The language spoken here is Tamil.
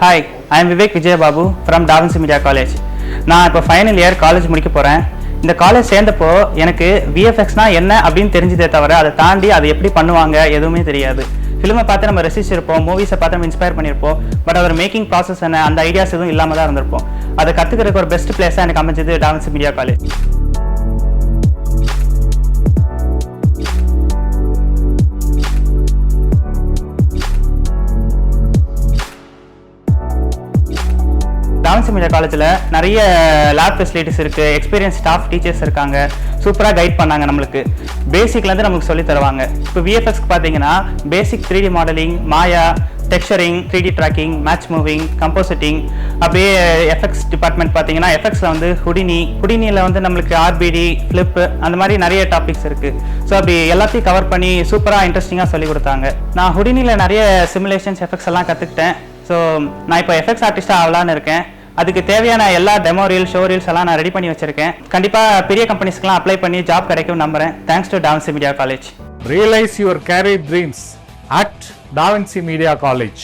Hi, I am Vivek Vijayababu from Da Vinci media college. நான் இப்போ ஃபைனல் இயர் காலேஜ் முடிக்க போகிறேன். இந்த காலேஜ் சேர்ந்தப்போ எனக்கு விஎஃப்எக்ஸ்னா என்ன அப்படின்னு தெரிஞ்சதே தவிர அதை தாண்டி அதை எப்படி பண்ணுவாங்க எதுவுமே தெரியாது. ஃபிலிமை பார்த்து நம்ம ரசிச்சிருப்போம், மூவிஸை பார்த்து நம்ம இன்ஸ்பயர் பண்ணியிருப்போம். பட் அதோட மேக்கிங் ப்ராசஸ் என்ன, அந்த ஐடியாஸ் எதுவும் இல்லாமல் தான் இருந்திருப்போம். அதை கற்றுக்கிறதுக்கு ஒரு பெஸ்ட் பிளேஸாக எனக்கு அமைஞ்சது Da Vinci media college. Da Vinci media காலேஜில் நிறைய லேப் ஃபெசிலிட்டிஸ் இருக்குது, எக்ஸ்பீரியன்ஸ் ஸ்டாஃப் டீச்சர்ஸ் இருக்காங்க, சூப்பராக கைட் பண்ணாங்க. நம்மளுக்கு பேசிக்லேருந்து நமக்கு சொல்லி தருவாங்க. இப்போ விஎஃப்எக்ஸ்க்கு பார்த்தீங்கன்னா பேசிக் 3D மாடலிங், மாயா, texturing, 3D tracking, match moving, compositing. அப்படியே எஃபெக்ட்ஸ் டிபார்ட்மெண்ட் பார்த்தீங்கன்னா எஃபெக்ட்ஸில் வந்து ஹுடினியில் வந்து நம்மளுக்கு ஆர்பிடி, ஃப்ளிப்பு, அந்த மாதிரி நிறைய டாபிக்ஸ் இருக்குது. ஸோ அப்படி எல்லாத்தையும் கவர் பண்ணி சூப்பராக இன்ட்ரெஸ்டிங்காக சொல்லி கொடுத்தாங்க. நான் ஹுடினியில் நிறைய சிமுலேஷன்ஸ் எஃபெக்ட்ஸ் எல்லாம் கற்றுக்கிட்டேன். ஸோ நான் இப்போ எஃபெக்ட்ஸ் ஆர்டிஸ்டாக ஆகலான்னு இருக்கேன். அதுக்கு தேவையான எல்லா டெமோ ரீல், ஷோ ரீல்ஸ் எல்லாம் நான் ரெடி பண்ணி வச்சிருக்கேன். கண்டிப்பாக பெரிய கம்பெனிஸ்க்குலாம் அப்ளை பண்ணி ஜாப் கிடைக்கும் நம்புறேன். Thanks to Da Vinci media college. Realize your career dreams at Davinci Media College.